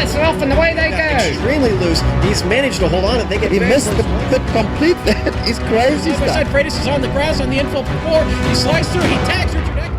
lights are off and away they go. Extremely loose. He's managed to hold on and they get. He missed the complete. He's crazy stuff. Side Freitas is on the grass on the infield before. He slides through. He tags Richard Eck.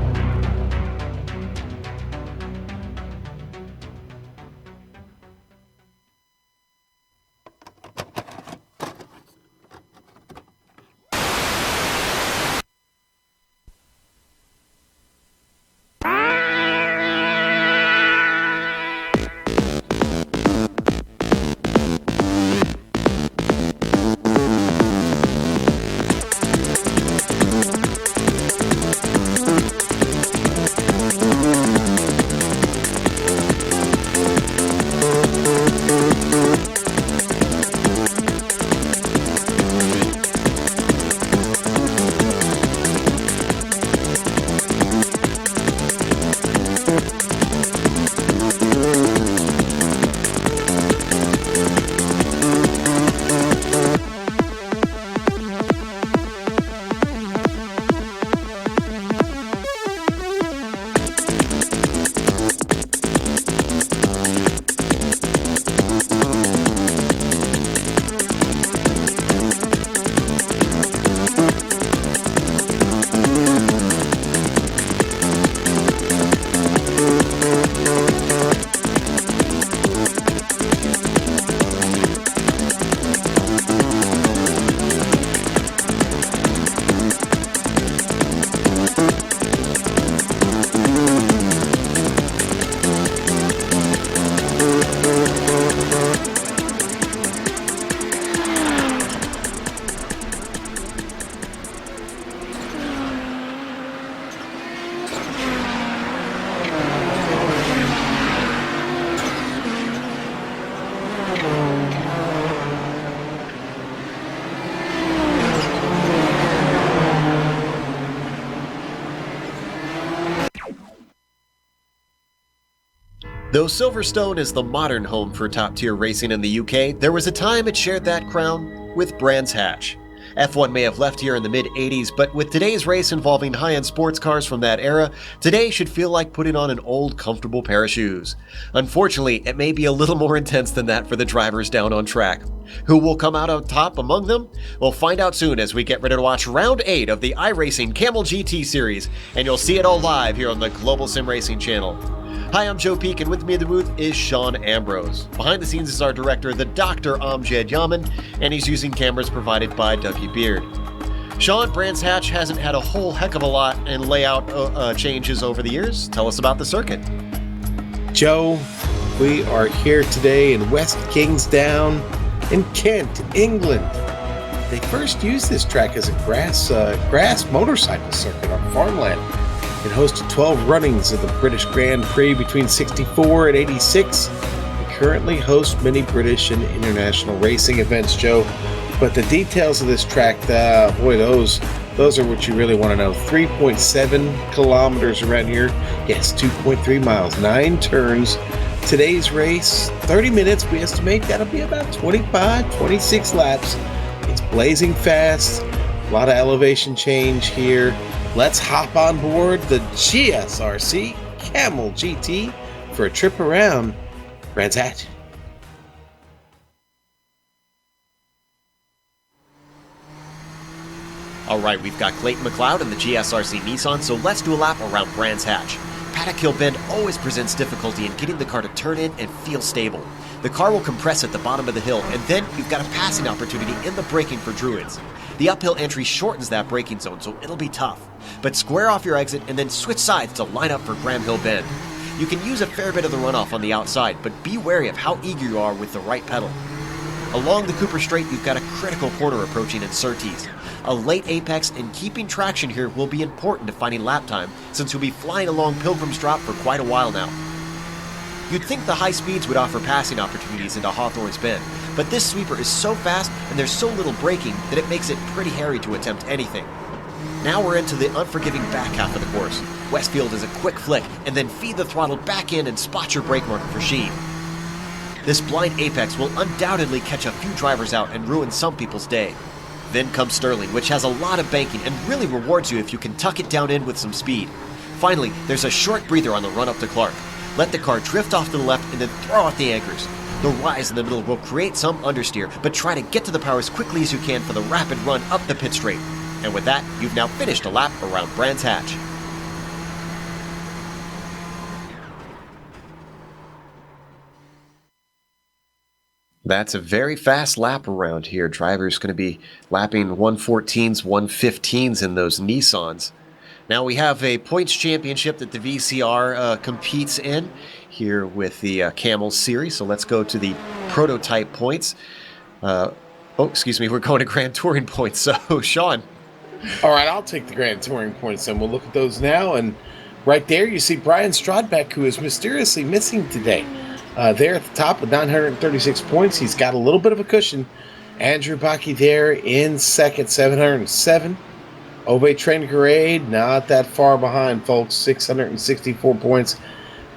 Though Silverstone is the modern home for top-tier racing in the UK, there was a time it shared that crown with Brands Hatch. F1 may have left here in the mid-80s, but with today's race involving high-end sports cars from that era, today should feel like putting on an old, comfortable pair of shoes. Unfortunately, it may be a little more intense than that for the drivers down on track. Who will come out on top among them? We'll find out soon as we get ready to watch Round 8 of the iRacing Kamel GT Series, and you'll see it all live here on the Global SimRacing channel. Hi, I'm Joe Peak, and with me in the booth is Sean Ambrose. Behind the scenes is our director, the Dr. Amjad Yaman, and he's using cameras provided by W. Beard. Sean, Brands Hatch hasn't had a whole heck of a lot in layout changes over the years. Tell us about the circuit. Joe, we are here today in West Kingsdown in Kent, England. They first used this track as a grass motorcycle circuit on farmland. It hosted 12 runnings of the British Grand Prix between 64 and 86. It currently hosts many British and international racing events, Joe. But the details of this track, boy, those are what you really want to know. 3.7 kilometers around here. Yes, 2.3 miles, 9 turns. Today's race, 30 minutes, we estimate that'll be about 25, 26 laps. It's blazing fast, a lot of elevation change here. Let's hop on board the GSRC Kamel GT for a trip around Brands Hatch. Alright, we've got Clayton McLeod in the GSRC Nissan, so let's do a lap around Brands Hatch. Paddock Hill Bend always presents difficulty in getting the car to turn in and feel stable. The car will compress at the bottom of the hill, and then you've got a passing opportunity in the braking for Druids. The uphill entry shortens that braking zone, so it'll be tough. But square off your exit and then switch sides to line up for Graham Hill Bend. You can use a fair bit of the runoff on the outside, but be wary of how eager you are with the right pedal. Along the Cooper Straight, you've got a critical corner approaching in Surtees. A late apex and keeping traction here will be important to finding lap time, since you'll be flying along Pilgrim's Drop for quite a while now. You'd think the high speeds would offer passing opportunities into Hawthorne's Bend, but this sweeper is so fast and there's so little braking that it makes it pretty hairy to attempt anything. Now we're into the unforgiving back half of the course. Westfield is a quick flick, and then feed the throttle back in and spot your brake marker for Sheen. This blind apex will undoubtedly catch a few drivers out and ruin some people's day. Then comes Sterling, which has a lot of banking and really rewards you if you can tuck it down in with some speed. Finally, there's a short breather on the run up to Clark. Let the car drift off to the left and then throw out the anchors. The rise in the middle will create some understeer, but try to get to the power as quickly as you can for the rapid run up the pit straight. And with that, you've now finished a lap around Brands Hatch. That's a very fast lap around here. Drivers going to be lapping 114s, 115s in those Nissans. Now we have a points championship that the VCR competes in here with the Kamel series. So let's go to the prototype points. We're going to Grand Touring points. So, Sean. All right, I'll take the Grand Touring points, and we'll look at those now. And right there, you see Brian Strodbeck, who is mysteriously missing today. There at the top with 936 points. He's got a little bit of a cushion. Andrew Baki there in second, 707. Ove Trengarade, not that far behind, folks, 664 points.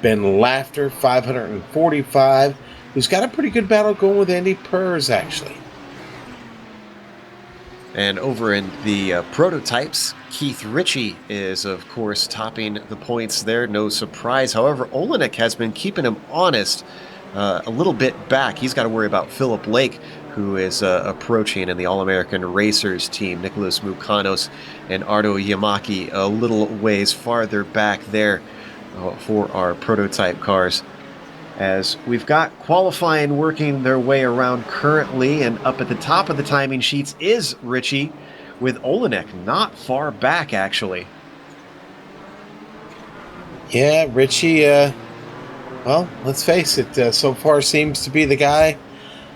Ben Laughter, 545, who's got a pretty good battle going with Andy Purrs, actually. And over in the prototypes, Keith Ritchie is, of course, topping the points there. No surprise. However, Olenek has been keeping him honest a little bit back. He's got to worry about Philip Lake, who is approaching in the All-American Racers team. Nicholas Mukanos and Ardo Yamaki a little ways farther back there for our prototype cars. As we've got qualifying working their way around currently, and up at the top of the timing sheets is Ritchie with Olenek not far back, actually. Yeah, Ritchie, well, let's face it, so far seems to be the guy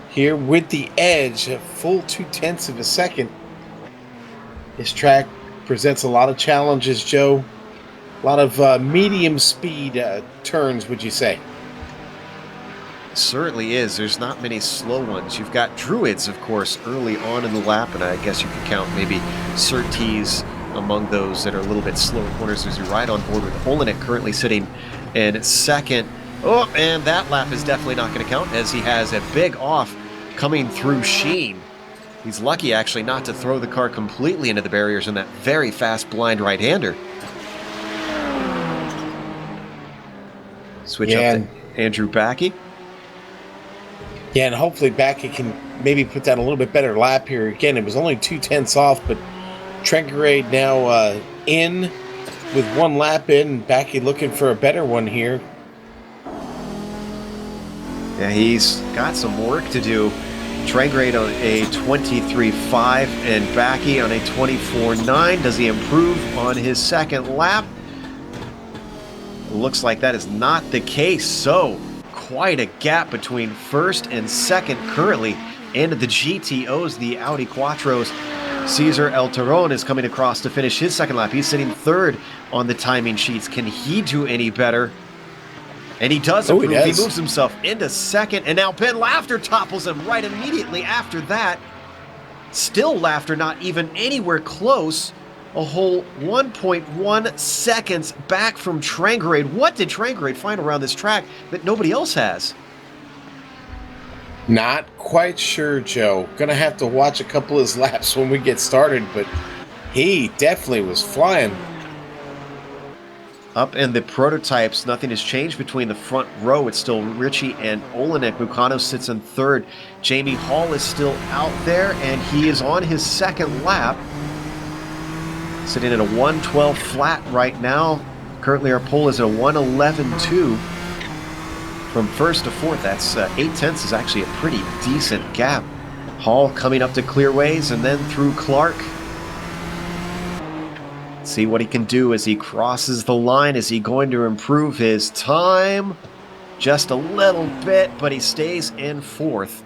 here with the edge, a full 0.2 of a second. This track presents a lot of challenges, Joe. A lot of medium speed turns, would you say? Certainly is. There's not many slow ones. You've got Druids, of course, early on in the lap, and I guess you could count maybe Surtees among those that are a little bit slower corners as you ride on board with Olenek currently sitting in second. Oh, and that lap is definitely not going to count as he has a big off coming through Sheen. He's lucky, actually, not to throw the car completely into the barriers in that very fast blind right-hander. Switch up to Andrew Baki. Yeah, and hopefully Baki can maybe put down a little bit better lap here. Again, it was only 0.2 off, but Trengarade now in with one lap in. Baki looking for a better one here. Yeah, he's got some work to do. Trengarade on a 23.5 and Baki on a 24.9. Does he improve on his second lap? Looks like that is not the case. So, quite a gap between first and second currently. And the GTOs, the Audi Quattros. Cesar El Terron is coming across to finish his second lap. He's sitting third on the timing sheets. Can he do any better? And he does improve. He moves himself into second. And now Ben Laughter topples him right immediately after that. Still Laughter not even anywhere close. A whole 1.1 seconds back from Trengarade. What did Trengarade find around this track that nobody else has? Not quite sure, Joe. Gonna have to watch a couple of his laps when we get started, but he definitely was flying. Up in the prototypes, nothing has changed between the front row. It's still Ritchie and Olenek. Mukano sits in third. Jamie Hall is still out there, and he is on his second lap. Sitting at a 112 flat right now. Currently our pole is at a 111.2. From first to fourth, that's 0.8 is actually a pretty decent gap. Hall coming up to Clearways and then through Clark. See what he can do as he crosses the line. Is he going to improve his time? Just a little bit, but he stays in fourth.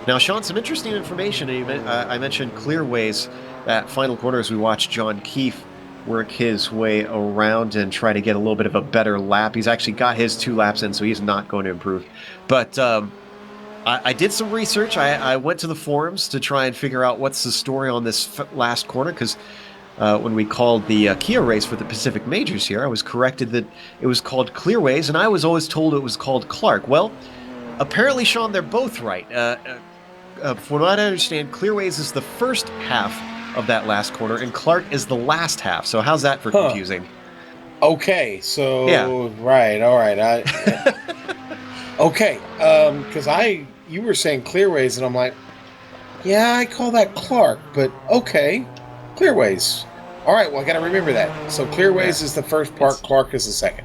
Now, Sean, some interesting information. I mentioned Clearways at final corner as we watched John Keefe work his way around and try to get a little bit of a better lap. He's actually got his 2 laps in, so he's not going to improve. But I did some research. I went to the forums to try and figure out what's the story on this last corner, because when we called the Kia race for the Pacific Majors here, I was corrected that it was called Clearways, and I was always told it was called Clark. Well, apparently, Sean, they're both right. From what I understand, Clearways is the first half of that last corner, and Clark is the last half. So how's that for confusing? Okay, so Yeah. right, all right. Okay, because you were saying Clearways, and I'm like, yeah, I call that Clark, but okay, Clearways. All right, well, I got to remember that. So Yeah. Clearways is the first part, It's Clark is the second.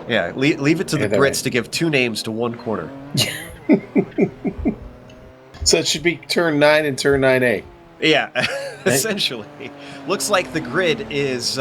yeah. Leave it to the Yeah, that right. Brits to give two names to one corner. So it should be turn 9 and turn 9A. Yeah, Right? essentially. Looks like the grid is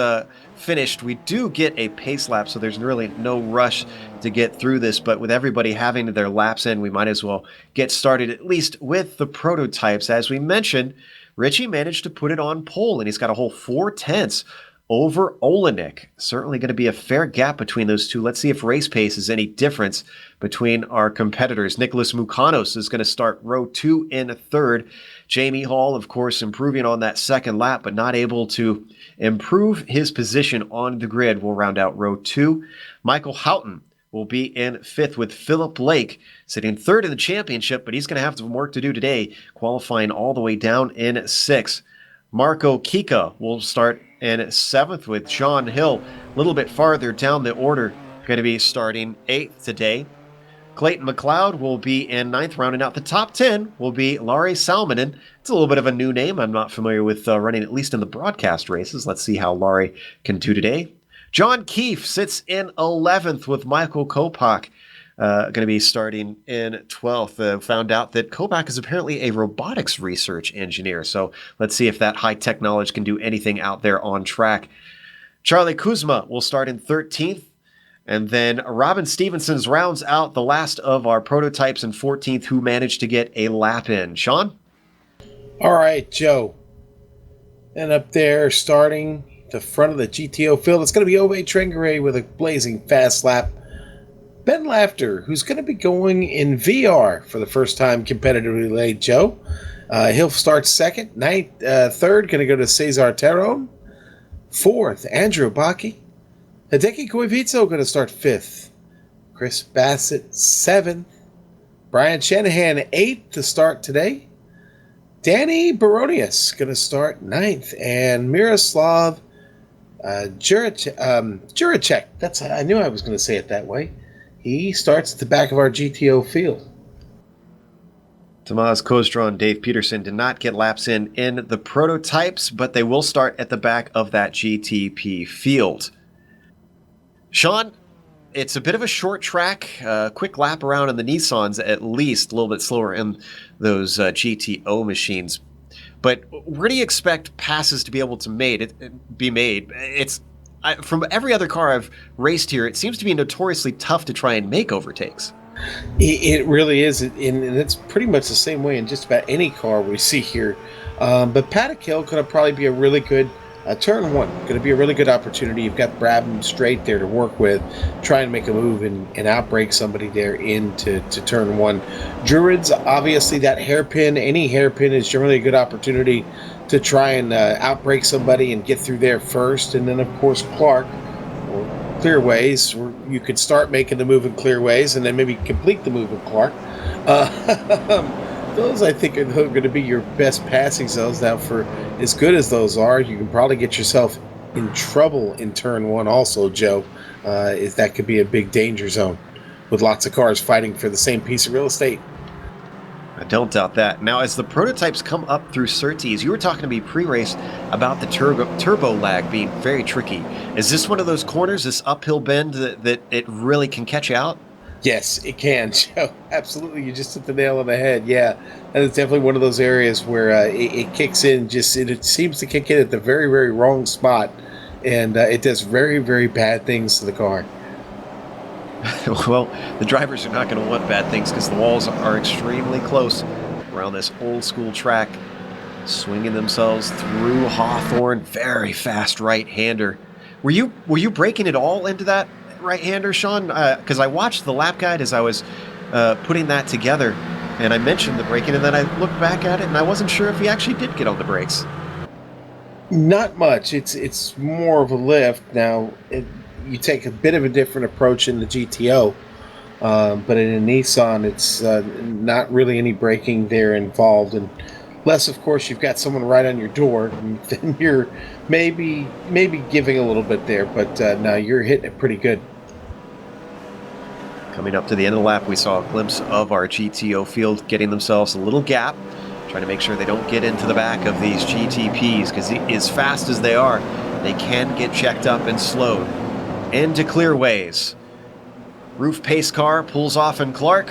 finished. We do get a pace lap, so there's really no rush to get through this. But with everybody having their laps in, we might as well get started, at least with the prototypes. As we mentioned, Richie managed to put it on pole, and he's got a whole 4/10 over Olenek. Certainly going to be a fair gap between those two. Let's see if race pace is any difference between our competitors. Nicholas Mukanos is going to start row 2 in third. Jamie Hall, of course, improving on that second lap, but not able to improve his position on the grid. We'll round out row 2. Michael Houghton will be in fifth with Philip Lake sitting third in the championship, but he's going to have some work to do today, qualifying all the way down in sixth. Marco Kika will start in seventh with Sean Hill a little bit farther down the order, going to be starting eighth today. Clayton McLeod will be in ninth. Rounding out the top 10 will be Laurie Salmonen. It's a little bit of a new name. I'm not familiar with running, at least in the broadcast races. Let's see how Laurie can do today. John Keefe sits in 11th with Michael Kopak. Going to be starting in 12th. Found out that Kopak is apparently a robotics research engineer. So let's see if that high-tech knowledge can do anything out there on track. Charlie Kuzma will start in 13th. And then Robin Stevenson's rounds out the last of our prototypes in 14th, who managed to get a lap in. Sean? All right, Joe. And up there, starting the front of the GTO field, it's going to be Ove Trengere with a blazing fast lap. Ben Laughter, who's going to be going in VR for the first time competitively late, Joe. He'll start second. Third, going to go to Cesar Terron. Fourth, Andrew Baki. Hideki Koivizo going to start fifth. Chris Bassett, seventh. Brian Shanahan, eighth to start today. Danny Baronius going to start ninth. And Miroslav Juracek. I knew I was going to say it that way. He starts at the back of our GTO field. Tomas Kostra and Dave Peterson did not get laps in the prototypes, but they will start at the back of that GTP field. Sean, it's a bit of a short track, quick lap around in the Nissans, at least a little bit slower in those GTO machines. But where do you expect passes to be able to be made? From every other car I've raced here, it seems to be notoriously tough to try and make overtakes. It really is, and it's pretty much the same way in just about any car we see here. But Paddock Hill could probably be a really good turn one. Going to be a really good opportunity. You've got Brabham straight there to work with, try and make a move and outbrake somebody there into turn one. Druids, obviously that hairpin, any hairpin is generally a good opportunity to try and outbrake somebody and get through there first. And then, of course, Clark or Clearways, where you could start making the move in Clearways and then maybe complete the move in Clark. Those, I think, are going to be your best passing zones. Now, for as good as those are, you can probably get yourself in trouble in turn one also, Joe. That could be a big danger zone with lots of cars fighting for the same piece of real estate. I don't doubt that. Now, as the prototypes come up through Surtees, you were talking to me pre-race about the turbo lag being very tricky. Is this one of those corners, this uphill bend, that it really can catch you out? Yes, it can, Joe. Absolutely. You just hit the nail on the head. Yeah, and it's definitely one of those areas where it kicks in. It seems to kick in at the very, very wrong spot, and it does very, very bad things to the car. Well, the drivers are not going to want bad things because the walls are extremely close around this old school track, swinging themselves through Hawthorne. Very fast right-hander. Were you breaking it all into that right-hander, Sean? Because I watched the lap guide as I was putting that together, and I mentioned the braking, and then I looked back at it, and I wasn't sure if he actually did get on the brakes. Not much. It's more of a lift. Now, you take a bit of a different approach in the GTO, but in a Nissan, it's not really any braking there involved. And Unless, of course, you've got someone right on your door, and then you're maybe giving a little bit there, but no, you're hitting it pretty good. Coming up to the end of the lap, we saw a glimpse of our GTO field getting themselves a little gap, trying to make sure they don't get into the back of these GTPs, because as fast as they are, they can get checked up and slowed. Into clearways. Roof pace car pulls off in Clark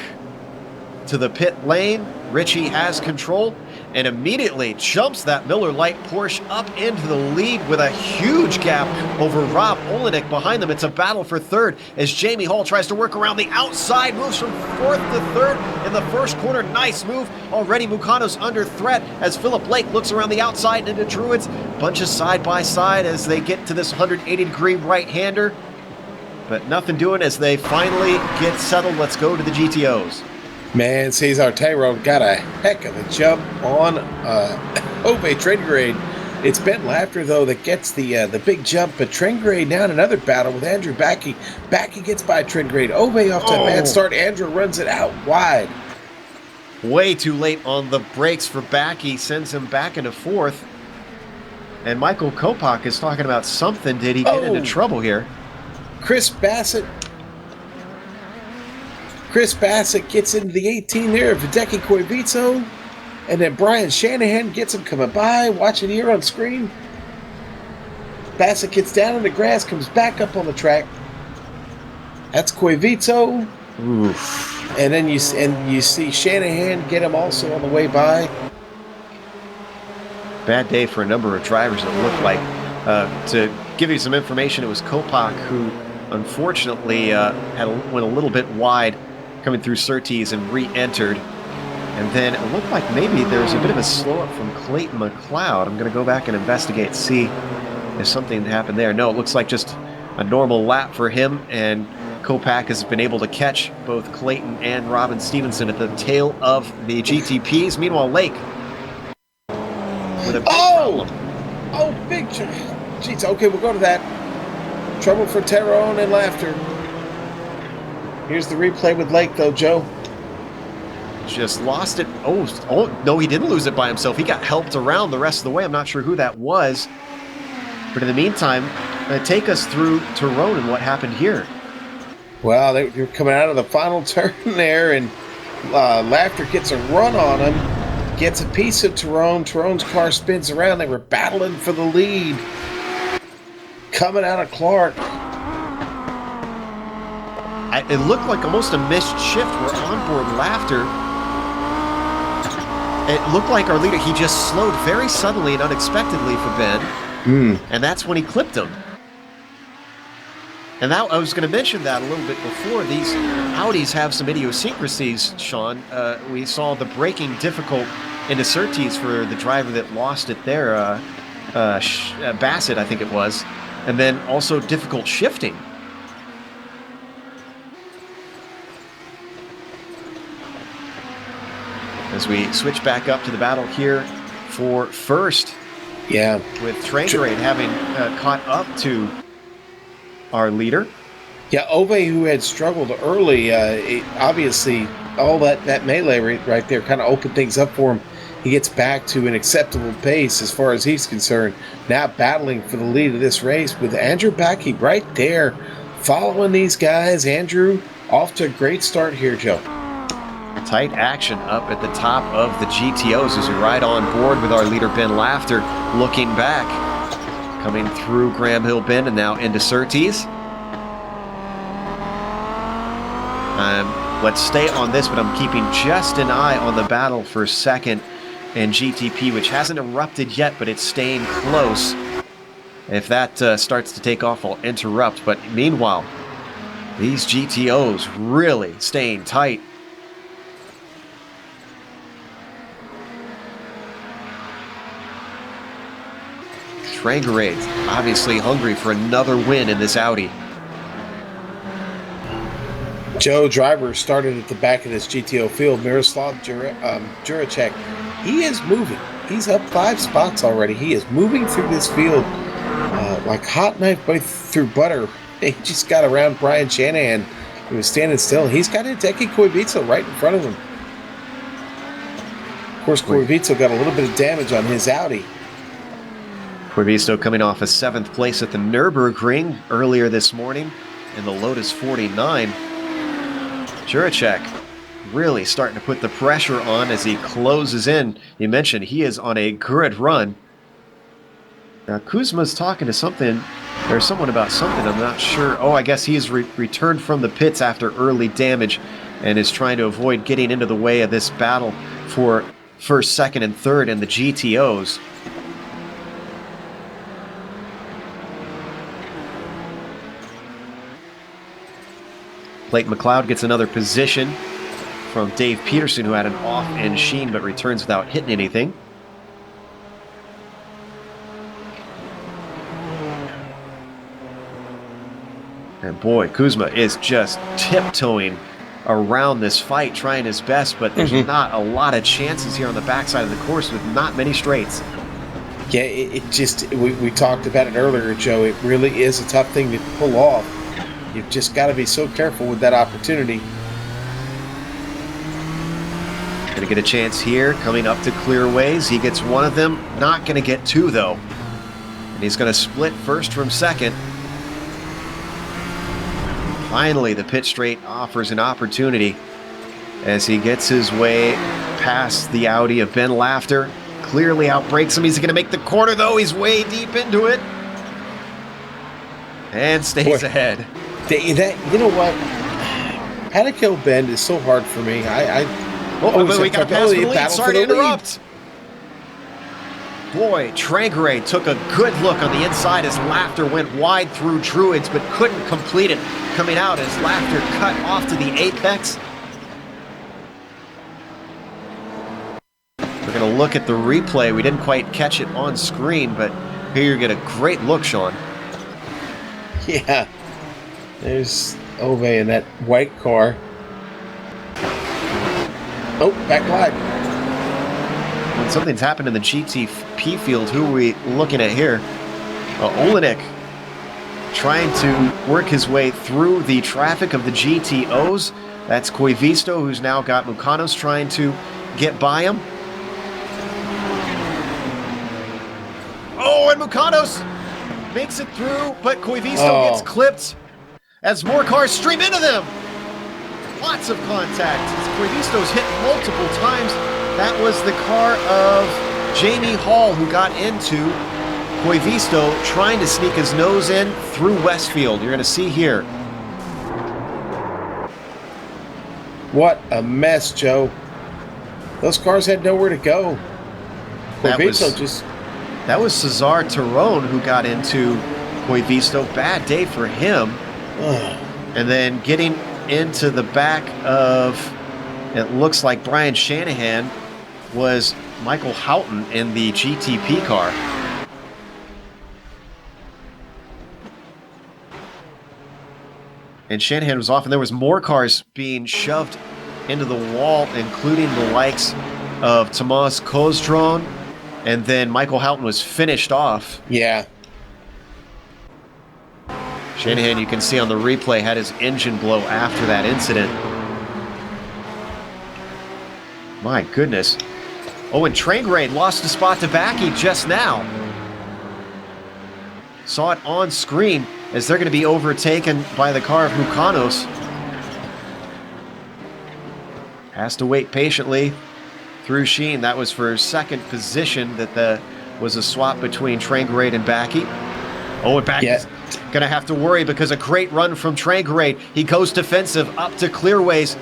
to the pit lane. Richie has control and immediately jumps that Miller Lite Porsche up into the lead with a huge gap over Rob Olenek behind them. It's a battle for third as Jamie Hall tries to work around the outside, moves from fourth to third in the first corner. Nice move. Already Mukano's under threat as Philip Blake looks around the outside into Druids. Bunches side by side as they get to this 180-degree right-hander. But nothing doing as they finally get settled. Let's go to the GTOs. Man, Cesar Tyrone got a heck of a jump on Ove Trengrade. It's Ben Laughter, though, that gets the big jump, but Trengrade now in another battle with Andrew Backey. Backey gets by Trengrade. Ove off to a bad start. Andrew runs it out wide. Way too late on the brakes for Backey, sends him back into fourth. And Michael Kopak is talking about something. Did he get into trouble here? Chris Bassett gets into the 18 there of Hideki Koivitso, and then Brian Shanahan gets him coming by. Watch it here on screen. Bassett gets down in the grass, comes back up on the track. That's Koivitso. Oof. And then you see Shanahan get him also on the way by. Bad day for a number of drivers, it looked like. To give you some information, it was Kopak who unfortunately went a little bit wide coming through Surtees and re-entered. And then it looked like maybe there was a bit of a slow-up from Clayton McLeod. I'm going to go back and investigate, see if something happened there. No, it looks like just a normal lap for him, and Kopak has been able to catch both Clayton and Robin Stevenson at the tail of the GTPs. Meanwhile, Lake with a big problem. Oh, big jeez. Okay, we'll go to that. Trouble for Tyrone and Laughter. Here's the replay with Lake, though, Joe. Just lost it. Oh, no, he didn't lose it by himself. He got helped around the rest of the way. I'm not sure who that was. But in the meantime, take us through Tyrone and what happened here. Well, they're coming out of the final turn there, and Laughter gets a run on him. Gets a piece of Tyrone. Tyrone's car spins around. They were battling for the lead. Coming out of Clark. It looked like almost a missed shift where onboard Laughter. It looked like our leader, he just slowed very suddenly and unexpectedly for Ben. And that's when he clipped him. And that, I was going to mention that a little bit before. These Audis have some idiosyncrasies, Sean. We saw the braking difficult into Surtees for the driver that lost it there, Bassett, I think it was. And then also difficult shifting. As we switch back up to the battle here for first. Yeah. With Trangrade having caught up to our leader. Yeah, Ove, who had struggled early, obviously all that melee right there kind of opened things up for him. He gets back to an acceptable pace as far as he's concerned. Now battling for the lead of this race with Andrew Backey right there following these guys. Andrew off to a great start here, Joe. Tight action up at the top of the GTOs as we ride on board with our leader Ben Laughter looking back. Coming through Graham Hill Bend and now into Surtees. Let's stay on this, but I'm keeping just an eye on the battle for second and GTP, which hasn't erupted yet, but it's staying close. If that starts to take off, I'll interrupt. But meanwhile, these GTOs really staying tight. Trangrade obviously hungry for another win in this Audi. Joe Driver started at the back of this GTO field. Miroslav Juracek, he is moving. He's up 5 spots already. He is moving through this field like hot knife through butter. He just got around Brian Shanahan, who was standing still. He's got Hideki Koivitso right in front of him. course, Corvito got a little bit of damage on his Audi. Corvisto coming off a 7th place at the Nürburgring earlier this morning in the Lotus 49. Juracek really starting to put the pressure on as he closes in. You mentioned he is on a good run. Now Kuzma's talking to someone about something, I'm not sure. Oh, I guess he's returned from the pits after early damage and is trying to avoid getting into the way of this battle for first, second, and third in the GTOs. Clayton McLeod gets another position from Dave Peterson, who had an off-end sheen but returns without hitting anything. And boy, Kuzma is just tiptoeing around this fight, trying his best, but there's not a lot of chances here on the backside of the course with not many straights. Yeah, it just, we talked about it earlier, Joe. It really is a tough thing to pull off. You've just got to be so careful with that opportunity. Going to get a chance here, coming up to clearways. He gets one of them, not going to get two, though. And he's going to split first from second. Finally, the pit straight offers an opportunity as he gets his way past the Audi of Ben Laughter. Clearly outbreaks him. He's going to make the corner, though. He's way deep into it. And stays ahead. You know what? Paddock Hill Bend is so hard for me. But we got to pass for the lead. Sorry to interrupt. Boy, Trangaré took a good look on the inside as Laughter went wide through Druids, but couldn't complete it. Coming out as Laughter cut off to the apex. We're going to look at the replay. We didn't quite catch it on screen, but here you get a great look, Sean. Yeah. There's Ove in that white car. Oh, back wide. When something's happened in the GTP field, who are we looking at here? Olenek trying to work his way through the traffic of the GTOs. That's Koivisto, who's now got Mukanos trying to get by him. Oh, and Mukanos makes it through, but Koivisto gets clipped as more cars stream into them. Lots of contact. Koivisto's hit multiple times. That was the car of Jamie Hall who got into Koivisto trying to sneak his nose in through Westfield. You're going to see here. What a mess, Joe. Those cars had nowhere to go. That was Cesar Terron who got into Koivisto. Bad day for him. And then getting into the back of, it looks like Brian Shanahan, was Michael Houghton in the GTP car. And Shanahan was off, and there was more cars being shoved into the wall, including the likes of Tomas Kozdron, and then Michael Houghton was finished off. Yeah. Shanahan, you can see on the replay, had his engine blow after that incident. My goodness. Oh, and Trangrade lost a spot to Backy just now. Saw it on screen as they're going to be overtaken by the car of Mukanos. Has to wait patiently through Sheen. That was for second position. That was a swap between Trangrade and Backy. Oh, and Backy's going to have to worry because a great run from Trangrade. He goes defensive up to clearways.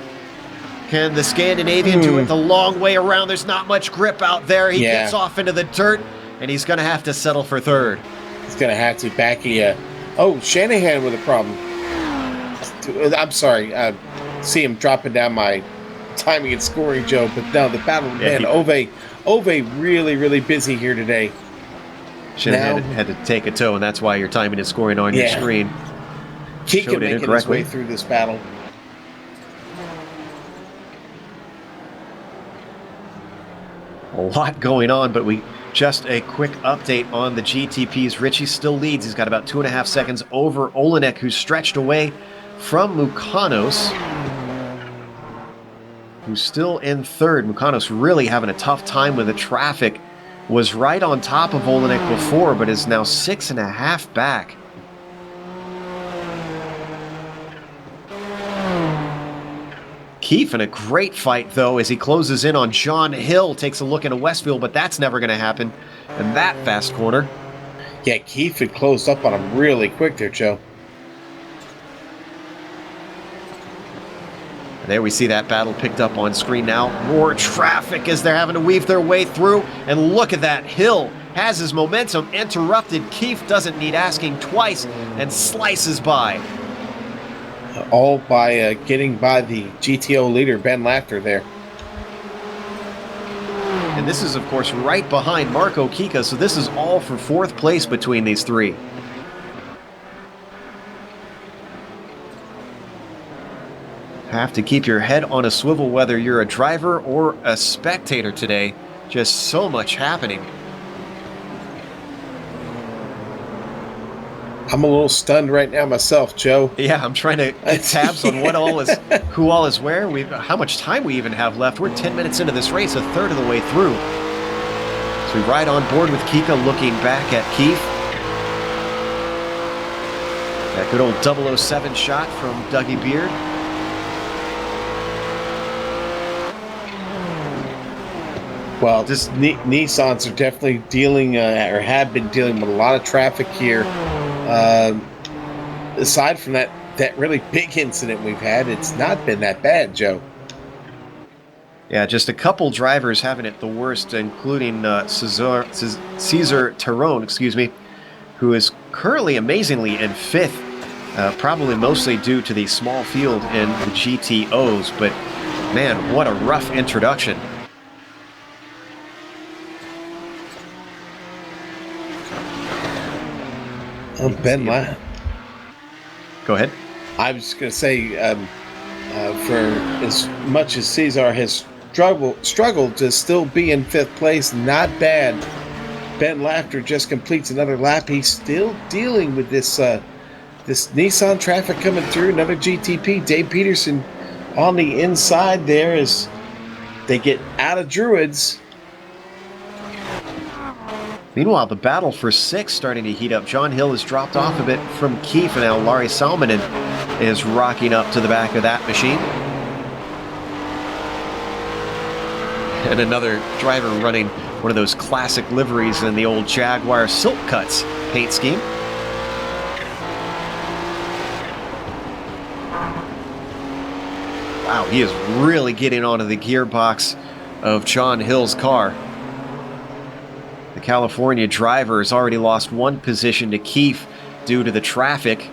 Can the Scandinavian do it the long way around? There's not much grip out there. He gets off into the dirt, and he's going to have to settle for third. He's going to have to. Backy. Oh, Shanahan with a problem. I'm sorry. See him dropping down my timing and scoring, Joe. But no, the battle, man, Ove really, really busy here today. Shanahan had to take a toe, and that's why your timing and scoring on your screen. He can make his way through this battle. A lot going on, but just a quick update on the GTPs. Richie still leads. He's got about 2.5 seconds over Olenek, who's stretched away from Mukanos, who's still in third. Mukanos really having a tough time with the traffic. Was right on top of Olenek before, but is now 6.5 back. Keefe in a great fight, though, as he closes in on John Hill. Takes a look into Westfield, but that's never going to happen in that fast corner. Yeah, Keefe had closed up on him really quick there, Joe. And there we see that battle picked up on screen now. More traffic as they're having to weave their way through. And look at that. Hill has his momentum interrupted. Keefe doesn't need asking twice and slices by. All by getting by the GTO leader, Ben Laughter, there. And this is, of course, right behind Marco Kika, so this is all for 4th place between these three. Have to keep your head on a swivel whether you're a driver or a spectator today. Just so much happening. I'm a little stunned right now myself, Joe. Yeah, I'm trying to get tabs on what all is, who all is where. How much time we even have left. We're 10 minutes into this race, a third of the way through. So we ride on board with Kika, looking back at Keefe. That good old 007 shot from Dougie Beard. Well, just Nissans are definitely dealing, or have been dealing with a lot of traffic here. Aside from that really big incident we've had, it's not been that bad, Joe. Yeah, just a couple drivers having it the worst, including Cesar Terron, who is currently amazingly in 5th, probably mostly due to the small field in the GTOs. But man, what a rough introduction. Ben, go ahead. I was going to say, for as much as Cesar has struggled to still be in 5th place, not bad. Ben Laughter just completes another lap. He's still dealing with this Nissan traffic coming through. Another GTP. Dave Peterson on the inside there as they get out of Druids. Meanwhile, the battle for 6th starting to heat up. John Hill has dropped off a bit from Keefe, and now Larry Salmonen is rocking up to the back of that machine. And another driver running one of those classic liveries in the old Jaguar Silk Cuts paint scheme. Wow, he is really getting onto the gearbox of John Hill's car. The California driver has already lost 1 position to Keefe due to the traffic.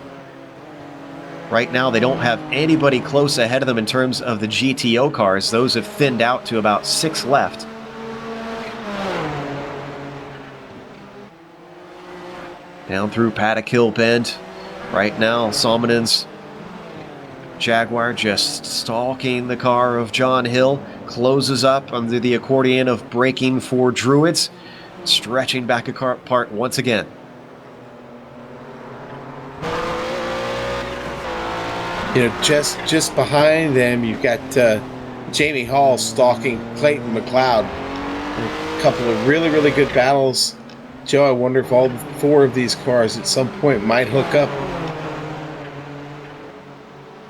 Right now, they don't have anybody close ahead of them in terms of the GTO cars. Those have thinned out to about 6 left. Down through Paddock Hill Bend. Right now, Salmonen's Jaguar just stalking the car of John Hill. Closes up under the accordion of braking for Druids. Stretching back apart once again. You know, just behind them, you've got Jamie Hall stalking Clayton McLeod. A couple of really good battles. Joe, I wonder if all 4 of these cars at some point might hook up.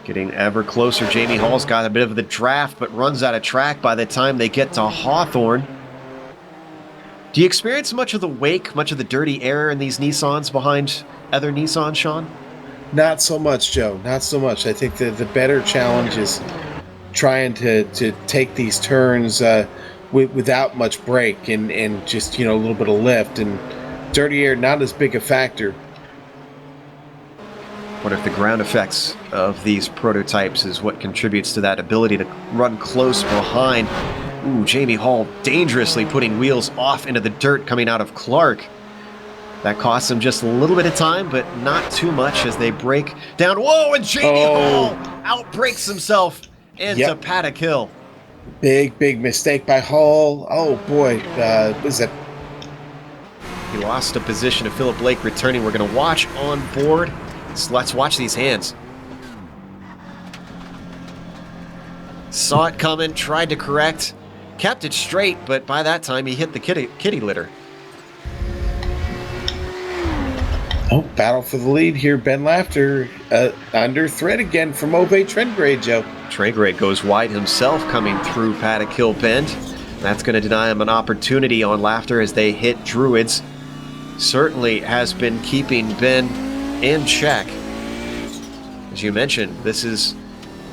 Getting ever closer. Jamie Hall's got a bit of the draft, but runs out of track by the time they get to Hawthorne. Do you experience much of the wake, much of the dirty air in these Nissans behind other Nissans, Sean? Not so much, Joe. Not so much. I think the better challenge is trying to take these turns without much brake and just, a little bit of lift. And dirty air, not as big a factor. What if the ground effects of these prototypes is what contributes to that ability to run close behind? Ooh, Jamie Hall dangerously putting wheels off into the dirt coming out of Clark. That costs him just a little bit of time, but not too much as they break down. Whoa, and Jamie Hall outbrakes himself into Paddock Hill. Big mistake by Hall. Oh, boy. Was that? He lost a position to Philip Blake returning. We're going to watch on board. So let's watch these hands. Saw it coming, tried to correct, kept it straight, but by that time he hit the kitty litter. Oh, battle for the lead here. Ben Laughter under threat again from Obey Trendgrade, Joe. Trendgrade goes wide himself coming through Paddock Hill Bend. That's going to deny him an opportunity on Laughter as they hit Druids. Certainly has been keeping Ben in check. As you mentioned, this is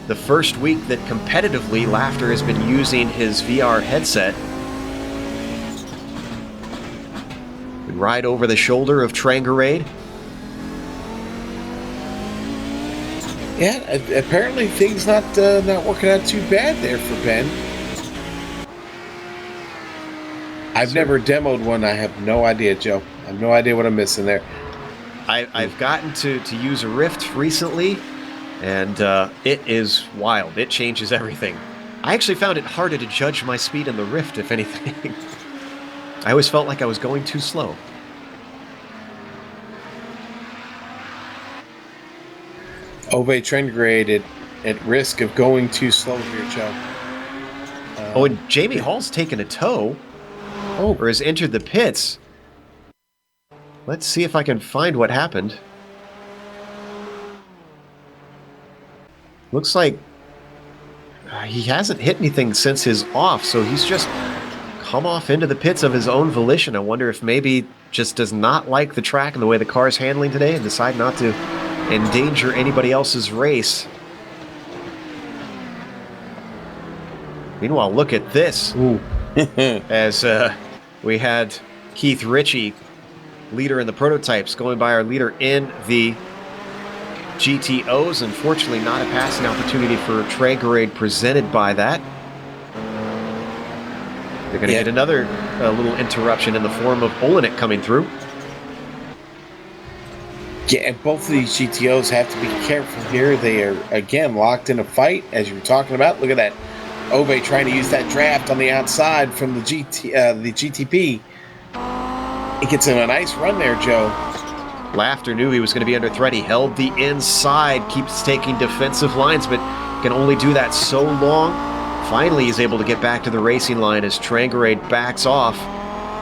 the first week that competitively Laughter has been using his VR headset. We ride over the shoulder of Trendgrade. Yeah, apparently things not working out too bad there for Ben. I've never demoed one. I have no idea, Joe. I have no idea what I'm missing there. I've gotten to use a Rift recently, and it is wild. It changes everything. I actually found it harder to judge my speed in the Rift, if anything. I always felt like I was going too slow. Obey Trendgrade at risk of going too slow here, Joe. And Jamie Hall's taken a tow. Or has entered the pits. Let's see if I can find what happened. Looks like he hasn't hit anything since his off, so he's just come off into the pits of his own volition. I wonder if maybe just does not like the track and the way the car is handling today and decide not to endanger anybody else's race. Meanwhile, look at this. Ooh. As we had Keith Ritchie, leader in the prototypes, going by our leader in the GTOs. Unfortunately, not a passing opportunity for Trendgrade presented by that. They're going to get another little interruption in the form of Olenek coming through. Yeah, and both of these GTOs have to be careful here. They are, again, locked in a fight, as you were talking about. Look at that. Obey trying to use that draft on the outside from the GTP. It gets him a nice run there, Joe. Laughter knew he was going to be under threat. He held the inside, keeps taking defensive lines, but can only do that so long. Finally, he's able to get back to the racing line as Trendgrade backs off.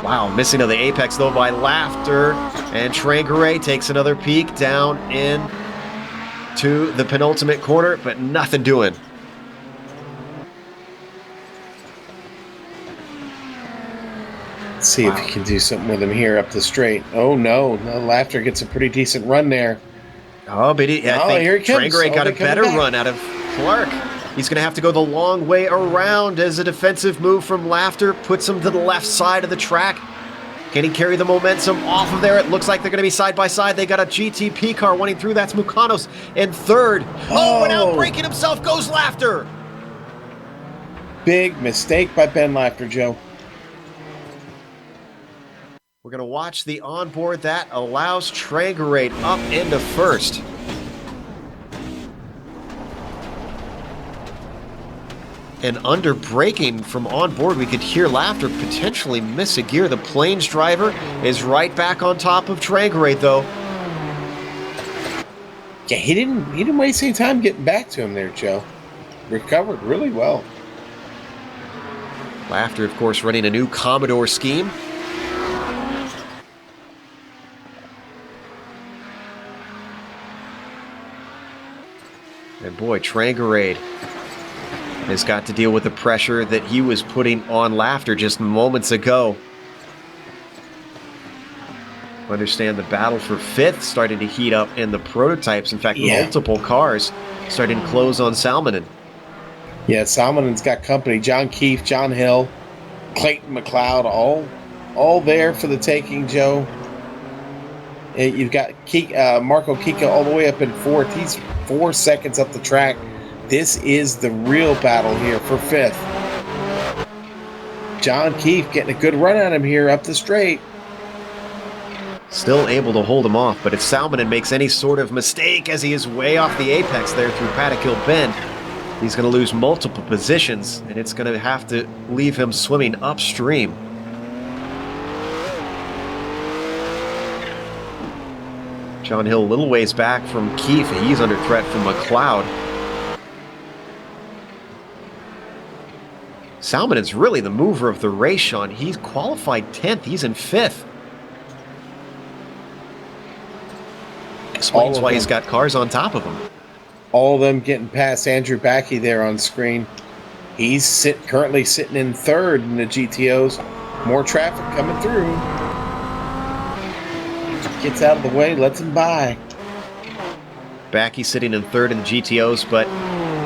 Wow, missing of the apex, though, by Laughter. And Trendgrade takes another peek down in to the penultimate corner, but nothing doing. Let's see if he can do something with him here up the straight. Oh, no. Laughter gets a pretty decent run there. Oh, but I think here he comes. Trendgrade got a better run out of Clark. He's going to have to go the long way around as a defensive move from Laughter puts him to the left side of the track. Can he carry the momentum off of there? It looks like they're going to be side by side. They got a GTP car running through. That's Mukanos in third. Oh, and out breaking himself goes Laughter. Big mistake by Ben Laughter, Joe. We're going to watch the onboard that allows Trendgrade up into first. And under braking from on board, we could hear Laughter potentially miss a gear. The Plains driver is right back on top of Trendgrade, though. Yeah, he didn't waste any time getting back to him there, Joe. Recovered really well. Laughter, of course, running a new Commodore scheme. And boy, Trendgrade has got to deal with the pressure that he was putting on Laughter just moments ago. Understand the battle for fifth starting to heat up in the prototypes. In fact, multiple cars starting to close on Salmonen. Yeah, Salmonen's got company. John Keefe, John Hill, Clayton McLeod, all there for the taking, Joe. You've got Marco Kika all the way up in fourth. He's 4 seconds up the track. This is the real battle here for fifth. John Keefe getting a good run at him here up the straight. Still able to hold him off, but if Salmonen makes any sort of mistake as he is way off the apex there through Paddock Hill Bend, he's going to lose multiple positions, and it's going to have to leave him swimming upstream. John Hill a little ways back from Keefe. He's under threat from McLeod. Salmonen's really the mover of the race, Sean. He's qualified 10th. He's in 5th. Explains why he's got cars on top of him. All of them getting past Andrew Backey there on screen. He's currently sitting in 3rd in the GTOs. More traffic coming through. Gets out of the way, lets him by. Backey sitting in 3rd in the GTOs, but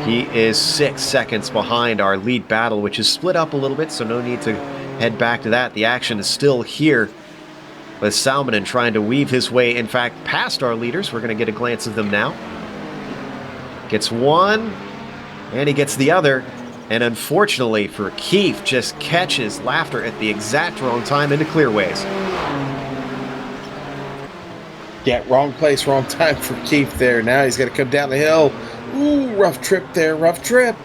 he is 6 seconds behind our lead battle, which is split up a little bit, so no need to head back to that. The action is still here with Salmonen trying to weave his way, in fact, past our leaders. We're going to get a glance of them now. Gets one, and he gets the other. And unfortunately for Keith, just catches Laughter at the exact wrong time into clearways. Yeah, wrong place, wrong time for Keith there. Now he's got to come down the hill. Ooh, rough trip there, rough trip.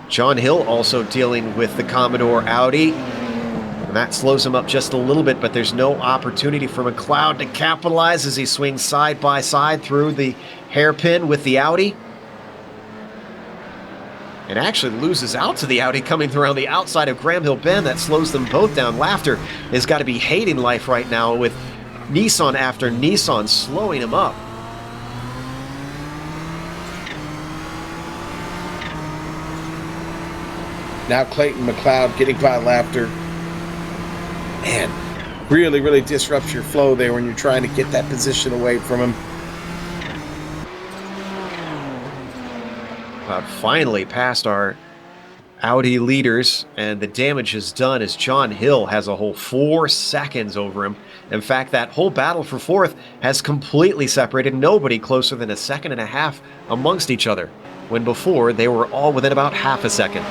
John Hill also dealing with the Commodore Audi. And that slows him up just a little bit, but there's no opportunity for McLeod to capitalize as he swings side by side through the hairpin with the Audi. And actually loses out to the Audi coming around the outside of Graham Hill Bend. That slows them both down. Laughter has got to be hating life right now with Nissan after Nissan slowing him up. Now Clayton McLeod getting by Laughter. Man, really, really disrupts your flow there when you're trying to get that position away from him. Finally past our Audi leaders, and the damage is done as John Hill has a whole 4 seconds over him. In fact, that whole battle for 4th has completely separated. Nobody closer than 1.5 seconds amongst each other, when before they were all within about half a second.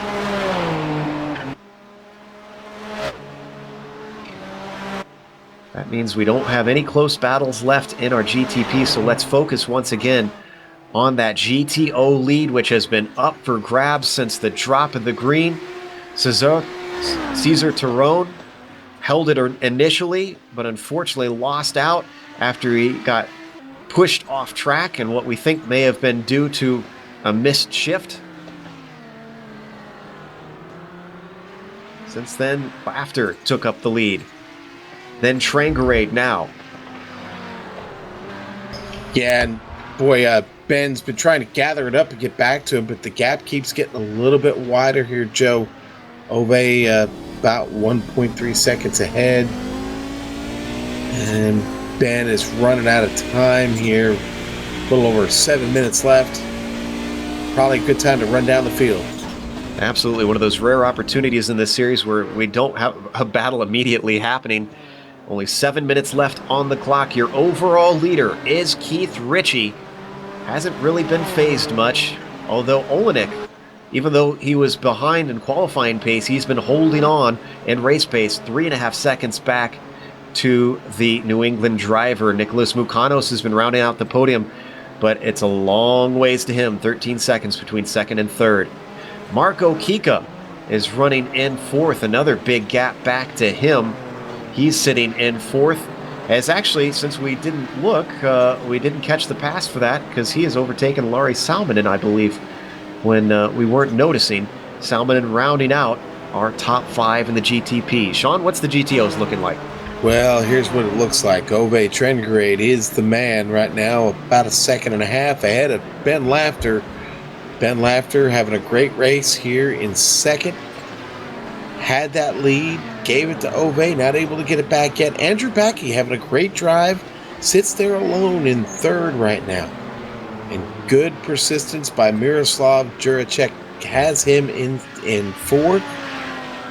That means we don't have any close battles left in our GTP, so let's focus once again on that GTO lead, which has been up for grabs since the drop of the green. Cesar Terron held it initially, but unfortunately lost out after he got pushed off track, and what we think may have been due to a missed shift. Since then, Laughter took up the lead. Then Trangarade now. Yeah, and boy, Ben's been trying to gather it up and get back to him, but the gap keeps getting a little bit wider here, Joe. Ove about 1.3 seconds ahead. And Ben is running out of time here. A little over 7 minutes left. Probably a good time to run down the field. Absolutely. One of those rare opportunities in this series where we don't have a battle immediately happening. Only 7 minutes left on the clock. Your overall leader is Keith Ritchie. Hasn't really been phased much, although Olenek, even though he was behind in qualifying pace, he's been holding on in race pace, 3.5 seconds back to the New England driver. Nicholas Mukanos has been rounding out the podium, but it's a long ways to him, 13 seconds between 2nd and 3rd. Marco Kika is running in 4th, another big gap back to him. He's sitting in 4th. As actually, since we didn't look, we didn't catch the pass for that because he has overtaken Laurie Salmonen, I believe, when we weren't noticing. Salmonen rounding out our top 5 in the GTP. Sean, what's the GTOs looking like? Well, here's what it looks like. Ove Trengrade is the man right now, about 1.5 seconds ahead of Ben Laughter. Ben Laughter having a great race here in 2nd. Had that lead, gave it to Ove, not able to get it back yet. Andrew Backey having a great drive, sits there alone in 3rd right now. And good persistence by Miroslav Juracek has him in 4th.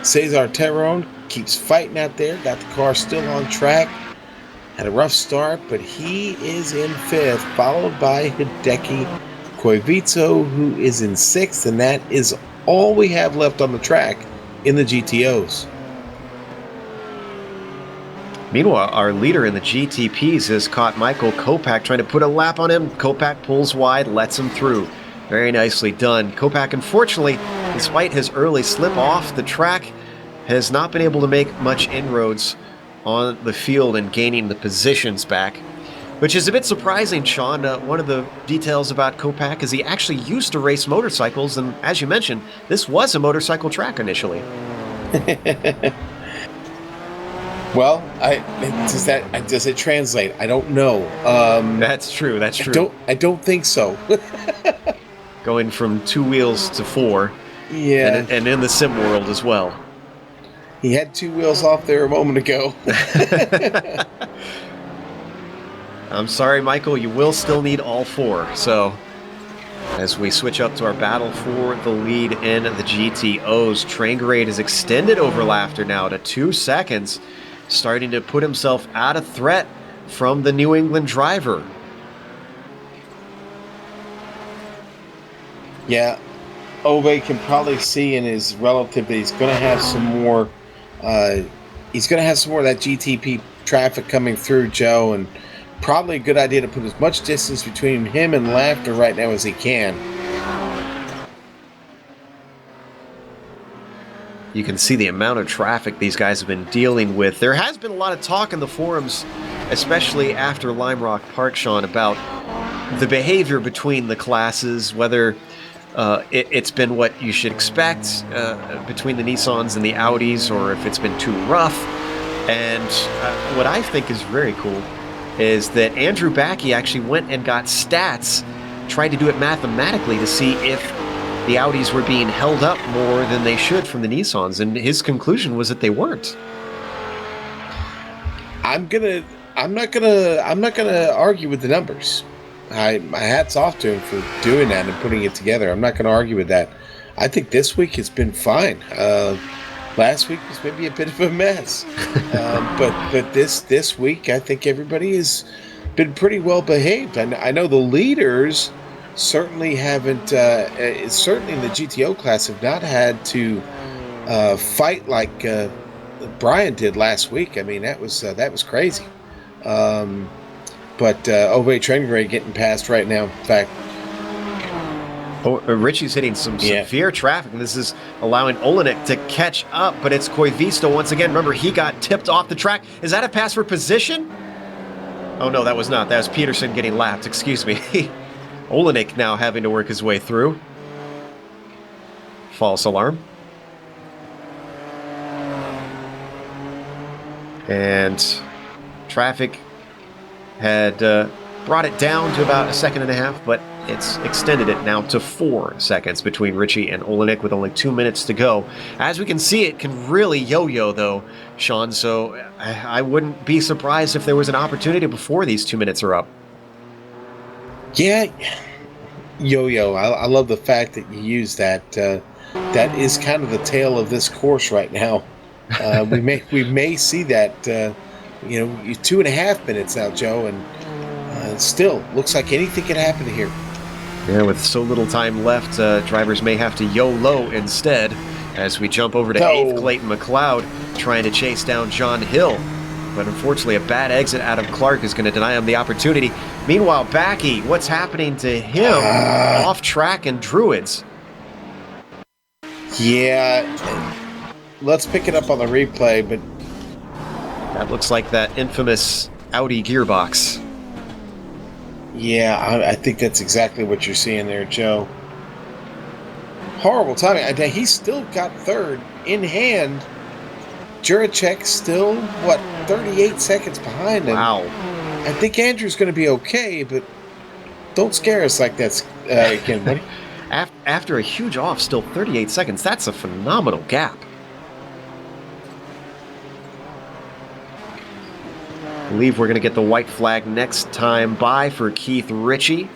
Cesar Terron keeps fighting out there, got the car still on track. Had a rough start, but he is in 5th, followed by Hideki Koivico, who is in 6th, and that is all we have left on the track in the GTOs. Meanwhile, our leader in the GTPs has caught Michael Kopak trying to put a lap on him. Kopak pulls wide, lets him through. Very nicely done. Kopak, unfortunately, despite his early slip off the track, has not been able to make much inroads on the field and gaining the positions back. Which is a bit surprising, Sean. One of the details about Kopak is he actually used to race motorcycles, and as you mentioned, this was a motorcycle track initially. Well, does it translate? I don't know. That's true. That's true. I don't think so. Going from 2 wheels to 4. Yeah, and in the sim world as well. He had 2 wheels off there a moment ago. I'm sorry, Michael, you will still need all 4. So, as we switch up to our battle for the lead in the GTOs, Trangarade is extended over Laughter now to 2 seconds, starting to put himself out of threat from the New England driver. Yeah, Ove can probably see in his relative that he's going to have some more. He's going to have some more of that GTP traffic coming through, Joe, and probably a good idea to put as much distance between him and Laughter right now as he can. You can see the amount of traffic these guys have been dealing with. There has been a lot of talk in the forums, especially after Lime Rock Park, Sean, about the behavior between the classes, whether it's been what you should expect between the Nissans and the Audis, or if it's been too rough. And what I think is very cool is that Andrew Backey actually went and got stats, tried to do it mathematically to see if the Audis were being held up more than they should from the Nissans, and his conclusion was that they weren't. I'm not gonna argue with the numbers. My hat's off to him for doing that and putting it together. I'm not gonna argue with that. I think this week has been fine. Last week was maybe a bit of a mess, but this week I think everybody has been pretty well behaved. And I know the leaders certainly haven't. Certainly in the GTO class have not had to fight like Brian did last week. I mean that was crazy. But Ove Trengray getting past right now. In fact. Richie's hitting some severe traffic, and this is allowing Olenek to catch up, but it's Koivisto once again. Remember, he got tipped off the track. Is that a pass for position? Oh, no, that was not. That was Peterson getting lapped. Excuse me. Olenek now having to work his way through. False alarm. And traffic had brought it down to about 1.5 seconds, but it's extended it now to 4 seconds between Richie and Olenek with only 2 minutes to go. As we can see, it can really yo-yo, though, Sean, so I wouldn't be surprised if there was an opportunity before these 2 minutes are up. Yeah, yo-yo. I love the fact that you use that. That is kind of the tale of this course right now. We may see that, 2.5 minutes now, Joe, and still looks like anything can happen here. Yeah, with so little time left, drivers may have to YOLO instead as we jump over to 8th Clayton McLeod trying to chase down John Hill. But unfortunately, a bad exit out of Clark is going to deny him the opportunity. Meanwhile, Backey, what's happening to him off track in Druids? Yeah, let's pick it up on the replay, but that looks like that infamous Audi gearbox. Yeah, I think that's exactly what you're seeing there, Joe. Horrible timing. He's still got third in hand. Juracek still, 38 seconds behind him. Wow. I think Andrew's going to be okay, but don't scare us like that again, buddy. After a huge off, still 38 seconds. That's a phenomenal gap. I believe we're going to get the white flag next time by for Keith Ritchie.